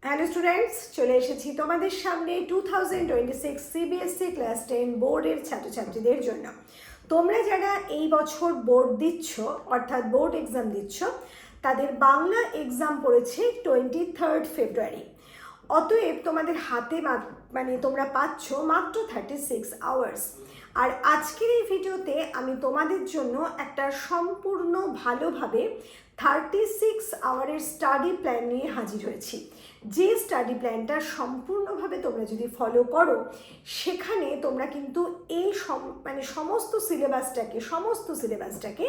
Hello students, চলে এসেছি তোমাদের সামনে 2026 সিবিএসসি ক্লাস 10 বোর্ডের ছাত্রছাত্রীদের জন্য। তোমরা যারা এই বছর বোর্ড দিচ্ছ, অর্থাৎ বোর্ড এক্সাম দিচ্ছ, তাদের বাংলা এক্সাম পড়েছে 23 ফেব্রুয়ারি। অতএব তোমাদের হাতে তোমরা পাচ্ছ মাত্র 36 আওয়ার্স। আর আজকের এই ভিডিওতে আমি তোমাদের জন্য একটা সম্পূর্ণ ভালোভাবে 36 আওয়ারের স্টাডি প্ল্যান নিয়ে হাজির হয়েছি। যে স্টাডি প্ল্যানটা সম্পূর্ণভাবে তোমরা যদি ফলো করো, সেখানে তোমরা কিন্তু এই সমস্ত সিলেবাসটাকে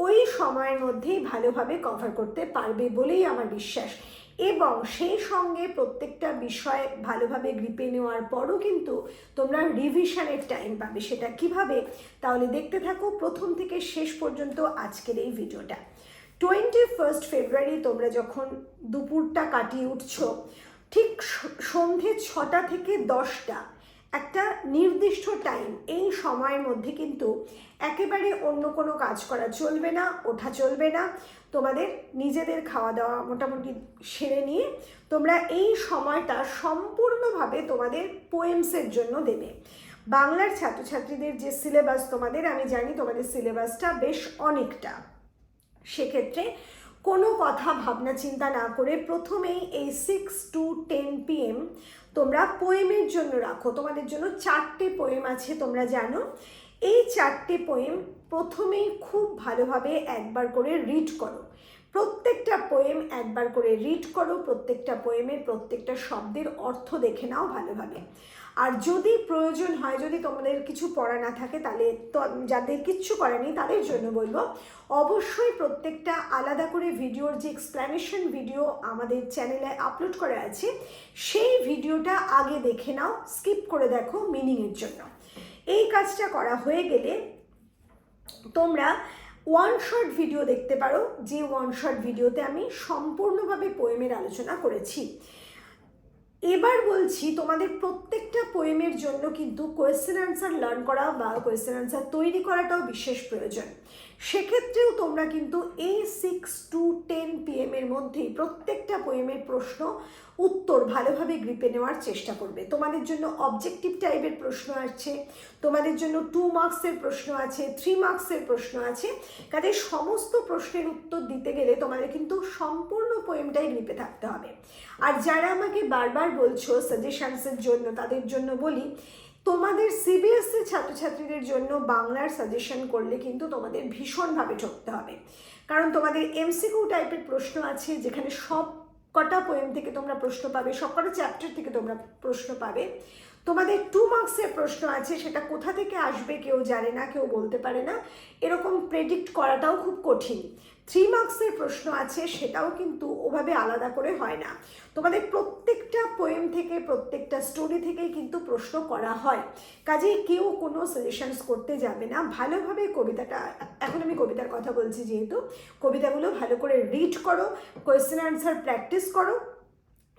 ওই সময়ের মধ্যেই ভালোভাবে কভার করতে পারবে বলেই আমার বিশ্বাস। এবং সেই সঙ্গে প্রত্যেকটা বিষয় ভালোভাবে গ্রিপে নেওয়ার পরও কিন্তু তোমরা রিভিশনের টাইম পাবে। সেটা কিভাবে? তাহলে দেখতে থাকো প্রথম থেকে শেষ পর্যন্ত আজকের এই ভিডিওটা। 21 ফেব্রুয়ারি তোমরা যখন দুপুরটা কাটিয়ে উঠছো, ঠিক সন্ধে 6টা থেকে 10টা একটা নির্দিষ্ট টাইম, এই সময়ের মধ্যে কিন্তু একেবারে অন্য কোনো কাজ করা চলবে না, ওঠা চলবে না। তোমাদের নিজেদের খাওয়া দাওয়া মোটামুটি সেরে নিয়ে তোমরা এই সময়টা সম্পূর্ণভাবে তোমাদের পোয়েমসের জন্য দেবে। বাংলার ছাত্রছাত্রীদের যে সিলেবাস তোমাদের, আমি জানি তোমাদের সিলেবাসটা বেশ অনেকটা। সেক্ষেত্রে কোনো কথা ভাবনা চিন্তা না করে প্রথমেই এই 6 to 10 PM তোমরা পোয়েমের জন্য রাখো। তোমাদের জন্য 4টে পোয়েম আছে, তোমরা জানো। এই 4টে পোয়েম প্রথমেই খুব ভালোভাবে একবার করে রিড করো। প্রত্যেকটা পোয়েম একবার করে রিড করো, প্রত্যেকটা পোয়েমের প্রত্যেকটা শব্দের অর্থ দেখে নাও ভালোভাবে। আর যদি প্রয়োজন হয়, যদি তোমাদের কিছু পড়া না থাকে, তাহলে যাদের কিচ্ছু করা নেই তাদের জন্য বলবো, অবশ্যই প্রত্যেকটা আলাদা করে ভিডিওর যে এক্সপ্লেনেশন ভিডিও আমাদের চ্যানেলে আপলোড করা আছে, সেই ভিডিওটা আগে দেখে নাও, স্কিপ করে দেখো মিনিংয়ের জন্য। এই কাজটা করা হয়ে গেলে তোমরা ওয়ান শট ভিডিও দেখতে পারো, যে ওয়ান শট ভিডিওতে আমি সম্পূর্ণভাবে পোয়েমের আলোচনা করেছি। এবার বলছি, তোমাদের প্রত্যেকটা পোয়েমের জন্য কিন্তু কোয়েশ্চেন আনসার লার্ন করা বা কোয়েশ্চেন আনসার তৈরি করাটাও বিশেষ প্রয়োজন। সেক্ষেত্রেও তোমরা কিন্তু এই 6 to 10 PM এর মধ্যেই প্রত্যেকটা পোয়েমের প্রশ্ন উত্তর ভালোভাবে গ্রিপে নেওয়ার চেষ্টা করবে। তোমাদের জন্য অবজেক্টিভ টাইপের প্রশ্ন আছে, তোমাদের জন্য 2 মার্কসের প্রশ্ন আছে, 3 মার্কসের প্রশ্ন আছে। কাজে সমস্ত প্রশ্নের উত্তর দিতে গেলে তোমাদের কিন্তু সম্পূর্ণ পোয়েমটাই গ্রিপে থাকতে হবে। আর যারা আমাকে বারবার বলছো সাজেশনসের জন্য, তাদের জন্য বলি, তোমাদের সিবিএসসি ছাত্রছাত্রীদের জন্য বাংলার সাজেশন করলে কিন্তু তোমাদের ভীষণভাবে ঠকতে হবে। কারণ তোমাদের এমসিকিউ টাইপের প্রশ্ন আছে, যেখানে সব কটা পোয়েম থেকে তোমরা প্রশ্ন পাবে, সব কটা চ্যাপ্টার থেকে তোমরা প্রশ্ন পাবে। তোমাদের 2 মার্কসের প্রশ্ন আছে, সেটা কোথা থেকে আসবে কেউ জানে না, কেউ বলতে পারে না, এরকম প্রেডিক্ট করাটাও খুব কঠিন। 3 মার্কসের প্রশ্ন আছে, সেটাও কিন্তু ওভাবে আলাদা করে হয় না। তোমাদের প্রত্যেকটা পোয়েম থেকে, প্রত্যেকটা স্টোরি থেকেই কিন্তু প্রশ্ন করা হয়। কাজেই কেউ কোনো সাজেশনস করতে যাবে না। ভালোভাবে কবিতাটা, এখন আমি কবিতার কথা বলছি যেহেতু, কবিতাগুলো ভালো করে রিড করো, কোয়েশ্চেন আনসার প্র্যাকটিস করো,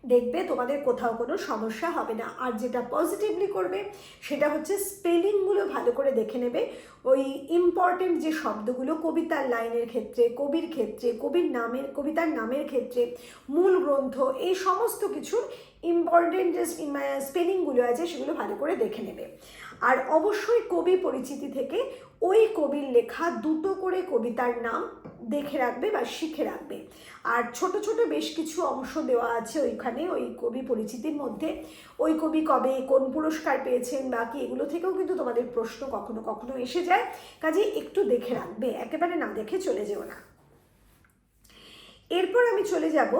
দেখবে তোমাদের কোথাও কোনো সমস্যা হবে না। আর যেটা পজিটিভলি করবে সেটা হচ্ছে স্পেলিংগুলো ভালো করে দেখে নেবে। ওই ইম্পর্টেন্ট যে শব্দগুলো কবিতার লাইনের ক্ষেত্রে, কবির ক্ষেত্রে, কবিতার নামের ক্ষেত্রে, মূল গ্রন্থ, এই সমস্ত কিছুর ইম্পর্টেন্ট যে স্পেলিংগুলো আছে সেগুলো ভালো করে দেখে নেবে। আর অবশ্যই কবি পরিচিতি থেকে ওই কবির লেখা 2টো করে কবিতার নাম দেখে রাখবে বা শিখে রাখবে। আর ছোট ছোট বেশ কিছু অংশ দেওয়া আছে ওইখানে, ওই কবি পরিচিতির মধ্যে, ওই কবি কবে কোন পুরস্কার পেয়েছেন বাকি এগুলো থেকেও কিন্তু তোমাদের প্রশ্ন কখনো কখনো এসে যায়। কাজে একটু দেখে রাখবে, একেবারে না দেখে চলে যেও না। এরপর আমি চলে যাব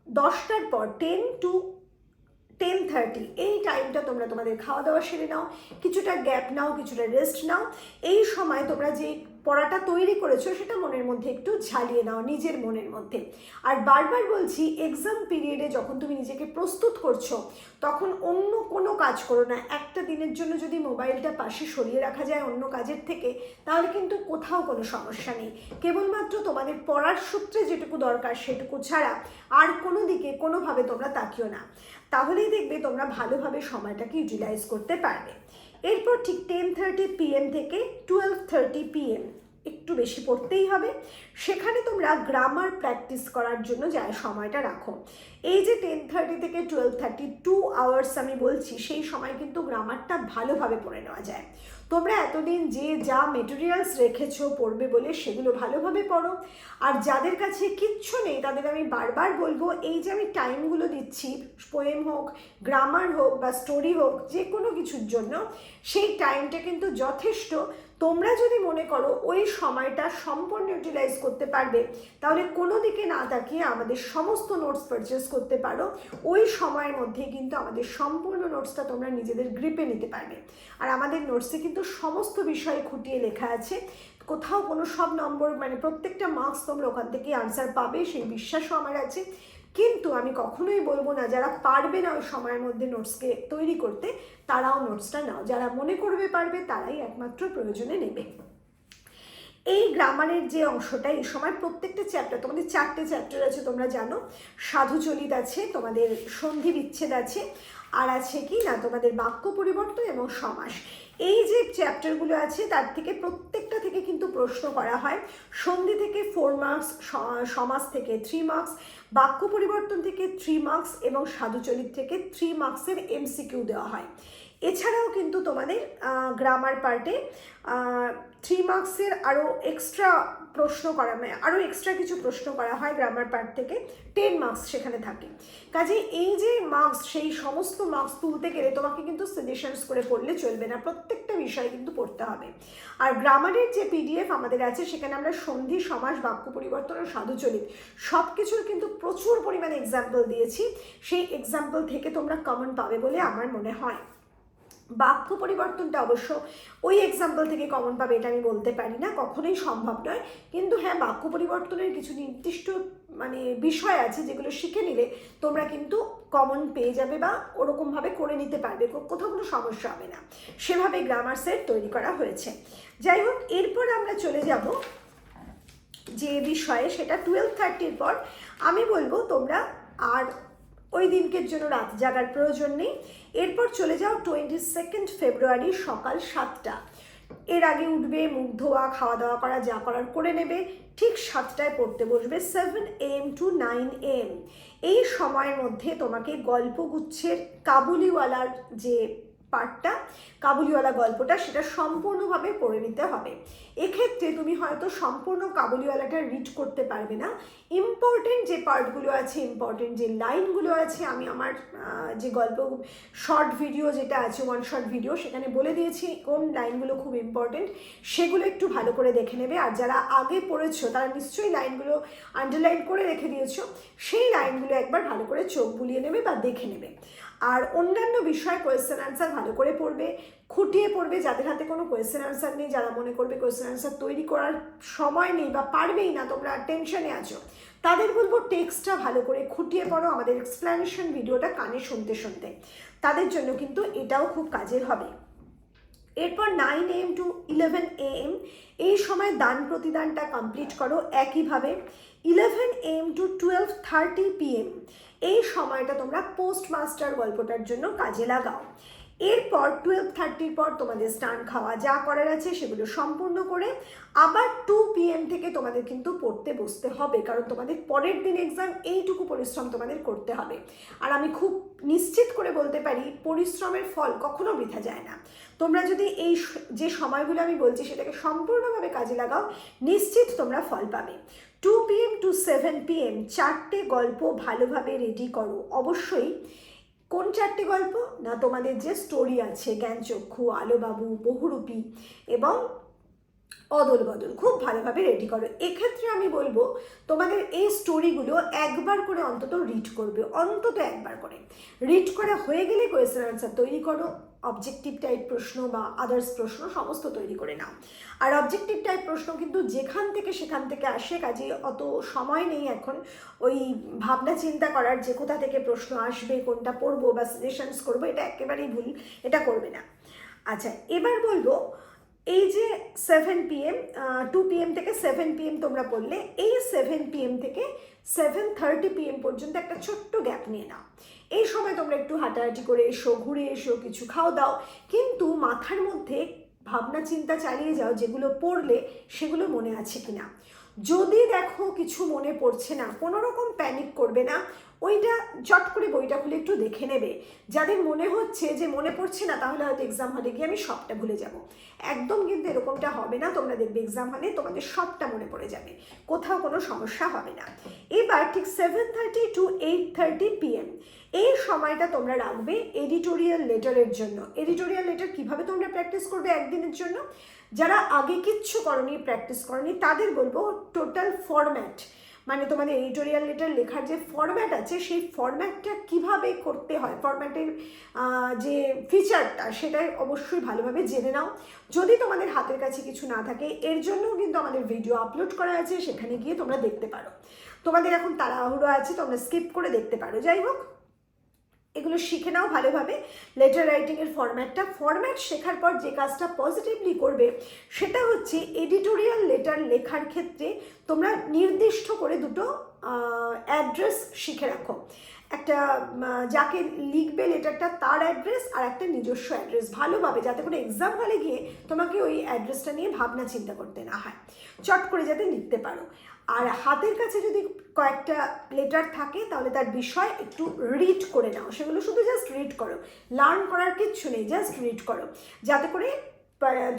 10টার পর, 10 to 10:30 এই টাইমটা তোমরা তোমাদের খাওয়া দাওয়া সেরে নাও, কিছুটা গ্যাপ নাও, কিছুটা রেস্ট নাও। এই সময় তোমরা যে পড়াটা তৈরি করেছো সেটা মনের মধ্যে একটু ঝালিয়ে নাও, নিজের মনের মধ্যে। আর বারবার বলছি, এক্সাম পিরিয়ডে যখন তুমি নিজেকে প্রস্তুত করছো, তখন অন্য কোনো কাজ করো না। একটা দিনের জন্য যদি মোবাইলটা পাশে সরিয়ে রাখা যায় অন্য কাজের থেকে, তাহলে কিন্তু কোথাও কোনো সমস্যা নেই। কেবলমাত্র তোমাদের পড়ার সূত্রে যেটুকু দরকার সেটুকু ছাড়া আর কোনো দিকে কোনোভাবে তোমরা তাকিও না। তাহলেই দেখবে তোমরা ভালোভাবে সময়টাকে ইউটিলাইজ করতে পারবে। এরপর ঠিক 10:30 PM থেকে 12:30 PM একটু বেশি পড়তেই হবে। সেখানে তোমরা গ্রামার প্র্যাকটিস করার জন্য যা সময়টা রাখো, এই যে 10:30 থেকে 12:30 2 আওয়ার্স আমি বলছি, সেই সময় কিন্তু গ্রামারটা ভালোভাবে পড়ে নেওয়া যায়। তোমরা এতদিন যে যা মেটেরিয়ালস রেখেছো পড়বে বলে সেগুলো ভালোভাবে পড়ো। আর যাদের কাছে কিচ্ছু নেই তাদের আমি বারবার বলবো, এই যে আমি টাইমগুলো দিচ্ছি, পোয়েম হোক, গ্রামার হোক বা স্টোরি হোক, যে কোনো কিছুর জন্য সেই টাইমটা কিন্তু যথেষ্ট। তোমরা যদি মনে করো ওই সময়টা সম্পূর্ণ ইউটিলাইজ করতে পারবে, তাহলে কোনো দিকে না তাকিয়ে আমাদের সমস্ত নোটস পারচেস করতে পারো। ওই সময়ের মধ্যে কিন্তু আমাদের সম্পূর্ণ নোটসটা তোমরা নিজেদের গ্রিপে নিতে পারবে। আর আমাদের নোটসে কিন্তু সমস্ত বিষয় খুঁটিয়ে লেখা আছে, কোথাও কোনো সব নম্বর মানে প্রত্যেকটা মার্কস তোমরা ওখান থেকে আনসার পাবে, সেই বিশ্বাসও আমার আছে। কিন্তু আমি কখনোই বলবো না যারা পারবে না ওই সময়ের মধ্যে নোটসকে তৈরি করতে তারাও নোটসটা নাও, যারা মনে করবে পারবে তারাই একমাত্র প্রয়োজনে নেবে। এই গ্রামারের যে অংশটা, এই সময় প্রত্যেকটা চ্যাপ্টার, তোমাদের 4টে চ্যাপ্টার আছে তোমরা জানো, সাধুচলিত আছে, তোমাদের সন্ধি বিচ্ছেদ আছে, আর আছে কি না তোমাদের বাক্য পরিবর্তন এবং সমাস। এই যে চ্যাপ্টারগুলো আছে তার থেকে প্রত্যেকটা থেকে কিন্তু প্রশ্ন করা হয়। সন্ধি থেকে 4 মার্কস, সমাস থেকে 3 মার্কস, বাক্য পরিবর্তন থেকে 3 মার্কস এবং সাধুচলিত থেকে 3 মার্কসের এমসিকিউ দেওয়া হয়। এছাড়াও কিন্তু তোমাদের গ্রামার পার্টে 3 মার্কসের আরও এক্সট্রা প্রশ্ন করা, মানে আরও এক্সট্রা কিছু প্রশ্ন করা হয় গ্রামার পার্ট থেকে, 10 মার্কস সেখানে থাকে। কাজে এই যে মার্কস, সেই সমস্ত মার্কস তুলতে গেলে তোমাকে কিন্তু সাজেশনস করে পড়লে চলবে না, প্রত্যেকটা বিষয় কিন্তু পড়তে হবে। আর গ্রামারের যে পিডিএফ আমাদের আছে সেখানে আমরা সন্ধি, সমাস, বাক্য পরিবর্তন ও সাধুচলিত সব কিছুর কিন্তু প্রচুর পরিমাণে এক্সাম্পল দিয়েছি। সেই এক্সাম্পল থেকে তোমরা কমন পাবে বলে আমার মনে হয়। বাক্য পরিবর্তনটা অবশ্য ওই এক্সাম্পল থেকে কমন পাবে এটা আমি বলতে পারি না, কখনোই সম্ভব নয়। কিন্তু হ্যাঁ, বাক্য পরিবর্তনের কিছু নির্দিষ্ট মানে বিষয় আছে যেগুলো শিখে নিলে তোমরা কিন্তু কমন পেয়ে যাবে বা ওরকমভাবে করে নিতে পারবে, কোথাও কোনো সমস্যা হবে না। সেভাবে গ্রামার সেট তৈরি করা হয়েছে। যাই হোক, এরপর আমরা চলে যাব যে বিষয়ে, সেটা 12:30 পর আমি বলবো তোমরা আর ওই দিনকের জন্য রাত জাগার প্রয়োজন নেই। এরপর চলে যাও 22 ফেব্রুয়ারি সকাল 7টা। এর আগে উঠবে, মুখ ধোয়া, খাওয়া দাওয়া করা যা করার করে নেবে, ঠিক 7টায় পড়তে বসবে, 7 AM to 9 AM। এই সময়ের মধ্যে তোমাকে গল্পগুচ্ছের কাবুলিওয়ালার যে পার্টটা, কাবুলিওয়ালা গল্পটা, সেটা সম্পূর্ণভাবে পড়ে নিতে হবে। এক্ষেত্রে তুমি হয়তো সম্পূর্ণ কাবুলিওয়ালাটা রিড করতে পারবে না, ইম্পর্টেন্ট যে পার্টগুলো আছে, ইম্পর্টেন্ট যে লাইনগুলো আছে, আমি আমার যে গল্প শর্ট ভিডিও যেটা আছে, 1 শর্ট ভিডিও, সেখানে বলে দিয়েছি কোন লাইনগুলো খুব ইম্পর্টেন্ট, সেগুলো একটু ভালো করে দেখে নেবে। আর যারা আগে পড়েছো তারা নিশ্চয়ই লাইনগুলো আন্ডারলাইন করে রেখে দিয়েছো, সেই লাইনগুলো একবার ভালো করে চোখ বুলিয়ে নেবে বা দেখে নেবে। আর অন্যান্য বিষয় কোয়েশ্চেন আনসার ভালো করে পড়বে, খুঁটিয়ে পড়বে। যাদের হাতে কোনো কোয়েশ্চেন আনসার নেই, যারা মনে করবে কোয়েশ্চেন আনসার তৈরি করার সময় নেই বা পারবেই না, তোমরা টেনশনে আছো, তাদের বলবো টেক্সটটা ভালো করে খুঁটিয়ে পড়ো, আমাদের এক্সপ্লেনেশন ভিডিওটা কানে শুনতে শুনতে, তাদের জন্য কিন্তু এটাও খুব কাজের হবে। এরপর 9 AM to 11 AM এই সময় দান প্রতিদানটা কমপ্লিট করো। একইভাবে 11 AM to 12:30 PM এই সময়টা তোমরা পোস্টমাস্টার গল্পটার জন্য কাজে লাগাও। এরপর 12:30 পর তোমাদের স্নান খাওয়া যা করার আছে সেগুলো সম্পূর্ণ করে আবার 2 PM থেকে তোমাদের কিন্তু পড়তে বসতে হবে, কারণ তোমাদের পরের দিন এক্সাম, এইটুকু পরিশ্রম তোমাদের করতে হবে। আর আমি খুব নিশ্চিত করে বলতে পারি পরিশ্রমের ফল কখনো বৃথা যায় না। তোমরা যদি এই যে সময়গুলো আমি বলছি সেটাকে সম্পূর্ণভাবে কাজে লাগাও, নিশ্চিত তোমরা ফল পাবে। 2 PM to 7 PM 4টে গল্প ভালোভাবে রেডি করো। অবশ্যই কোন 4টে গল্প না, তোমাদের যে স্টোরি আছে জ্ঞানচক্ষু, আলোবাবু, বহুরূপী এবং অদল বদল, খুব ভালোভাবে রেডি করো। এক্ষেত্রে আমি বলবো তোমাদের এই স্টোরিগুলো একবার করে অন্তত রিড করবে, অন্তত একবার করে রিড করা হয়ে গেলে কোয়েশ্চেন আনসার তৈরি করো। অবজেক্টিভ টাইপ প্রশ্ন বা আদার্স প্রশ্ন সমস্ত তৈরি করে নাও। আর অবজেক্টিভ টাইপ প্রশ্ন কিন্তু যেখান থেকে সেখান থেকে আসে, কাজে অত সময় নেই এখন ওই ভাবনা চিন্তা করার যে কোথা থেকে প্রশ্ন আসবে, কোনটা পড়বো বা সাজেশনস করবো, এটা একেবারেই ভুল, এটা করবে না। আচ্ছা, এবার বলবো এই যে 7 PM 2 PM থেকে 7 PM তোমরা পড়লে, এই 7 PM থেকে 7:30 PM পর্যন্ত একটা ছোট্ট গ্যাপ নিয়ে নাও। এই সময় তোমরা একটু হাঁটাহাঁটি করে এসো, ঘুরে এসো, কিছু খাও দাও, কিন্তু মাথার মধ্যে ভাবনা চিন্তা চালিয়ে যাও যেগুলো পড়লে সেগুলো মনে আছে কিনা। যদি দেখো কিছু মনে পড়ছে না, কোনো রকম প্যানিক করবে না, ওইটা চট করে বইটা খুলে একটু দেখে নেবে। যাদের মনে হচ্ছে যে মনে পড়ছে না, তাহলে হয়তো এক্সাম হলে গিয়ে আমি সবটা ভুলে যাব, একদম কিন্তু এরকমটা হবে না। তোমরা দেখবে এক্সাম হলে তোমাদের সবটা মনে পড়ে যাবে, কোথাও কোনো সমস্যা হবে না। এবার ঠিক 7:30 to 8:30 PM এই সময়টা তোমরা রাখবে এডিটোরিয়াল লেটারের জন্য। এডিটোরিয়াল লেটার কীভাবে তোমরা প্র্যাকটিস করবে একদিনের জন্য, যারা আগে কিচ্ছু করনি, প্র্যাকটিস করনি, তাদের বলবো টোটাল ফরম্যাট, মানে তোমাদের এডিটোরিয়াল লেটার লেখার যে ফরম্যাট আছে সেই ফরম্যাটটা কিভাবে করতে হয়, ফরম্যাটের যে ফিচারটা সেটা অবশ্যই ভালোভাবে জেনে নাও। যদি তোমাদের হাতের কাছে কিছু না থাকে, এর জন্যও কিন্তু আমাদের ভিডিও আপলোড করা আছে, সেখানে গিয়ে তোমরা দেখতে পারো। তোমাদের এখন তাড়াহুড়ো আছে, তোমরা স্কিপ করে দেখতে পারো। যাই হোক, এগুলো শিখে নাও ভালোভাবে লেটার রাইটিংয়ের ফরম্যাট শেখার পর যে কাজটা পজিটিভলি করবে সেটা হচ্ছে এডিটোরিয়াল লেটার লেখার ক্ষেত্রে তোমরা নির্দিষ্ট করে দুটো অ্যাড্রেস শিখে রাখো। একটা যাকে লিখবে লেটারটা তার অ্যাড্রেস, আর একটা নিজস্ব অ্যাড্রেস, ভালোভাবে, যাতে করে এক্সাম হলে গিয়ে তোমাকে ওই অ্যাড্রেসটা নিয়ে ভাবনা চিন্তা করতে না হয়, চট করে যাতে লিখতে পারো। আর হাতের কাছে যদি কয়েকটা লেটার থাকে তাহলে তার বিষয় একটু রিড করে নাও, সেগুলো শুধু জাস্ট রিড করো, লার্ন করার কিচ্ছু নেই, জাস্ট রিড করো, যাতে করে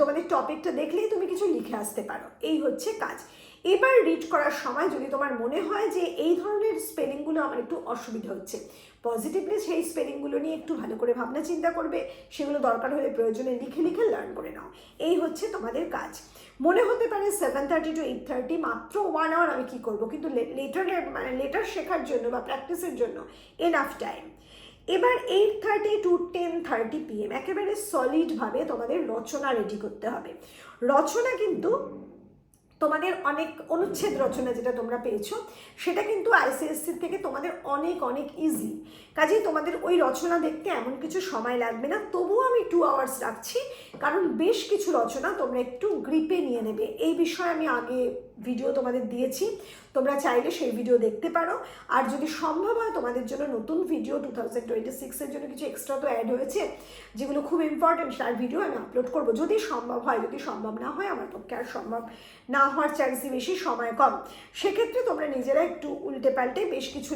তোমাদের টপিকটা দেখলেই তুমি কিছু লিখে আসতে পারো। এই হচ্ছে কাজ। এবার রিড করার সময় যদি তোমার মনে হয় যে এই ধরনের স্পেলিংগুলো আমার একটু অসুবিধা হচ্ছে, পজিটিভলি সেই স্পেলিংগুলো নিয়ে একটু ভালো করে ভাবনা চিন্তা করবে, সেগুলো দরকার হলে প্রয়োজনে লিখে লিখে লার্ন করে নাও। এই হচ্ছে তোমাদের কাজ। মনে হতে পারে 7:30 to 8:30 মাত্র 1 আওয়ার আমি কী করবো, কিন্তু লেটার শেখার জন্য বা প্র্যাকটিসের জন্য এনাফ টাইম। এবার 8:30 to 10:30 PM একেবারে সলিডভাবে তোমাদের রচনা রেডি করতে হবে। রচনা কিন্তু তোমাদের অনেক অনুচ্ছেদ রচনা যেটা তোমরা পেয়েছো সেটা কিন্তু ICSE থেকে তোমাদের অনেক অনেক ইজি, কাজেই তোমাদের ওই রচনা দেখতে এমন কিছু সময় লাগবে না। তবুও আমি 2 আওয়ার্স রাখছি, কারণ বেশ কিছু রচনা তোমরা একটু গ্রিপে নিয়ে নেবে। এই বিষয়ে আমি আগে ভিডিও তোমাদের দিয়েছি, তোমরা চাইলে সেই ভিডিও দেখতে পারো। আর যদি সম্ভব হয় তোমাদের জন্য নতুন ভিডিও 2026-এর জন্য কিছু এক্সট্রা তো অ্যাড হয়েছে, যেগুলো খুব ইম্পর্টেন্ট, তার ভিডিও আমি আপলোড করবো যদি সম্ভব হয়। যদি সম্ভব না হয়, আমার পক্ষে আর সম্ভব না হওয়ার চান্সই বেশি, সময় কম, সেক্ষেত্রে তোমরা নিজেরা একটু উল্টে পাল্টে বেশ কিছু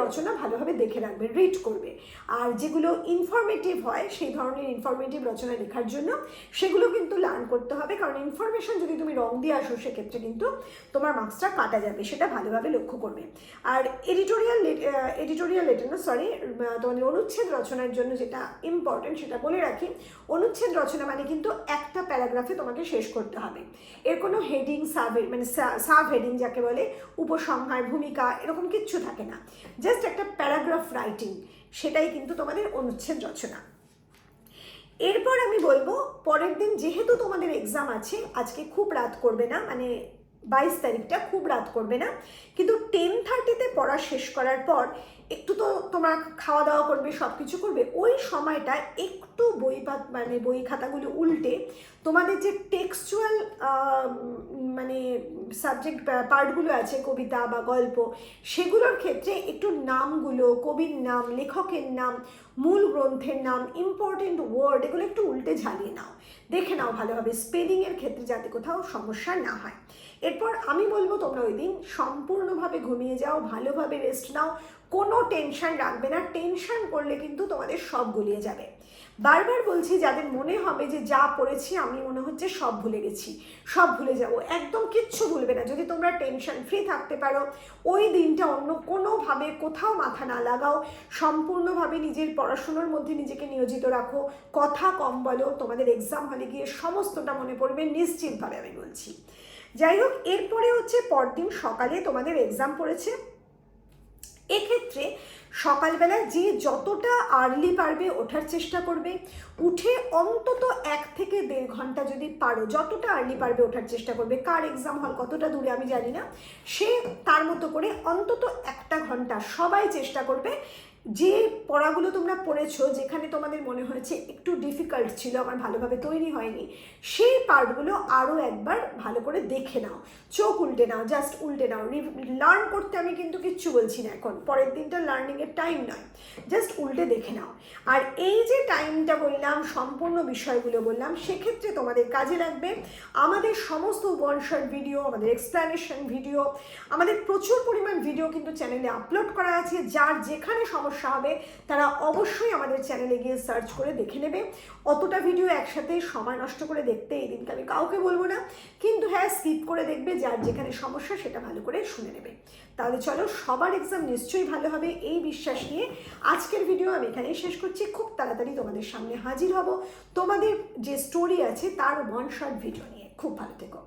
রচনা ভালোভাবে দেখে রাখবে, রিড করবে। আর যেগুলো ইনফরমেটিভ হয়, সেই ধরনের ইনফরমেটিভ রচনা লেখার জন্য সেগুলো কিন্তু লার্ন করতে হবে, কারণ ইনফরমেশন যদি তুমি রং দিয়ে আসো সেক্ষেত্রে কিন্তু তোমার মার্কসটা কাটা যাবে, সেটা ভালোভাবে লক্ষ্য করবে। আর তোমাদের অনুচ্ছেদ রচনার জন্য যেটা ইম্পর্টেন্ট সেটা বলে রাখি, অনুচ্ছেদ রচনা মানে কিন্তু একটা প্যারাগ্রাফে তোমাকে শেষ করতে হবে। এর কোনো হেডিং, সাব হেডিং যাকে বলে, উপসংহার, ভূমিকা, এরকম কিচ্ছু থাকে না, জাস্ট একটা প্যারাগ্রাফ রাইটিং, সেটাই কিন্তু তোমাদের অনুচ্ছেদ রচনা। এরপর আমি বলবো, পরের দিন যেহেতু তোমাদের এক্সাম আছে, আজকে খুব রাত করবে না, মানে 22 তারিখটা খুব রাত করবে না, কিন্তু 10:30-তে পড়া শেষ করার পর একটু তো তোমরা খাওয়া দাওয়া করবে, সব কিছু করবে, ওই সময়টা একটু বই খাতাগুলো উল্টে তোমাদের যে টেক্সচুয়াল সাবজেক্ট পার্টগুলো আছে, কবিতা বা গল্প, সেগুলোর ক্ষেত্রে একটু নামগুলো, কবির নাম, লেখকের নাম, মূল গ্রন্থের নাম, ইম্পর্টেন্ট ওয়ার্ড, এগুলো একটু উল্টে ঝালিয়ে নাও, দেখে নাও ভালোভাবে স্পেলিংয়ের ক্ষেত্রে যাতে কোথাও সমস্যা না হয়। এরপর আমি বলবো তোমরা ওই দিন সম্পূর্ণভাবে ঘুমিয়ে যাও, ভালোভাবে রেস্ট নাও, কোনো টেনশন রাখবে না, টেনশন করলে কিন্তু তোমাদের সব গুলিয়ে যাবে। বারবার বলছি, যাদের মনে হবে যে যা পড়েছি আমি মনে হচ্ছে সব ভুলে গেছি, সব ভুলে যাবো, একদম কিচ্ছু ভুলবে না। যদি তোমরা টেনশন ফ্রি থাকতে পারো, ওই দিনটা অন্য কোনোভাবে কোথাও মাথা না লাগাও, সম্পূর্ণভাবে নিজের পড়াশুনোর মধ্যে নিজেকে নিয়োজিত রাখো, কথা কম বলো, তোমাদের এক্সাম হলে গিয়ে সমস্তটা মনে পড়বে নিশ্চিতভাবে, আমি বলছি। যাই হোক, এরপরে হচ্ছে পরদিন সকালে তোমাদের এক্সাম পড়েছে। এক্ষেত্রে সকালবেলা যে যতটা আর্লি পারবে ওঠার চেষ্টা করবে, উঠে অন্তত 1 থেকে 1.5 ঘন্টা যদি পারো, যতটা আর্লি পারবে ওঠার চেষ্টা করবে। কার এক্সাম হল কতটা দূরে আমি জানি না, সে তার মতো করে অন্তত 1 ঘন্টা সবাই চেষ্টা করবে যে পড়াগুলো তোমরা পড়েছো, যেখানে তোমাদের মনে হয়েছে একটু ডিফিকাল্ট ছিল, আমার ভালোভাবে তৈরি হয়নি, সেই পার্টগুলো আরও একবার ভালো করে দেখে নাও, চোখ উল্টে নাও, জাস্ট উল্টে নাও। লার্ন করতে আমি কিন্তু কিচ্ছু বলছি না এখন, পরের দিনটা লার্নিংয়ের টাইম নয়, জাস্ট উল্টে দেখে নাও। আর এই যে টাইমটা বললাম, সম্পূর্ণ বিষয়গুলো বললাম, সেক্ষেত্রে তোমাদের কাজে লাগবে আমাদের সমস্ত ওয়ান শট ভিডিও, আমাদের এক্সপ্লেনেশন ভিডিও, আমাদের প্রচুর পরিমাণ ভিডিও কিন্তু চ্যানেলে আপলোড করা আছে। যার যেখানে সমস্যা হবে তারা অবশ্যই আমাদের চ্যানেলে গিয়ে সার্চ করে দেখে নেবে। অতটা ভিডিও একসাথে সময় নষ্ট করে দেখতে এই দিনকে আমি কাউকে বলবো না, কিন্তু হ্যাঁ স্কিপ করে দেখবে, যার যেখানে সমস্যা সেটা ভালো করে শুনে নেবে। তাহলে চলো, সবার এক্সাম নিশ্চয়ই ভালো হবে এই বিশ্বাস নিয়ে আজকের ভিডিও আমি এখানেই শেষ করছি। খুব তাড়াতাড়ি তোমাদের সামনে হাজির হব তোমাদের যে স্টোরি আছে তার ওয়ান শট ভিডিও নিয়ে। খুব ভালো থেকো।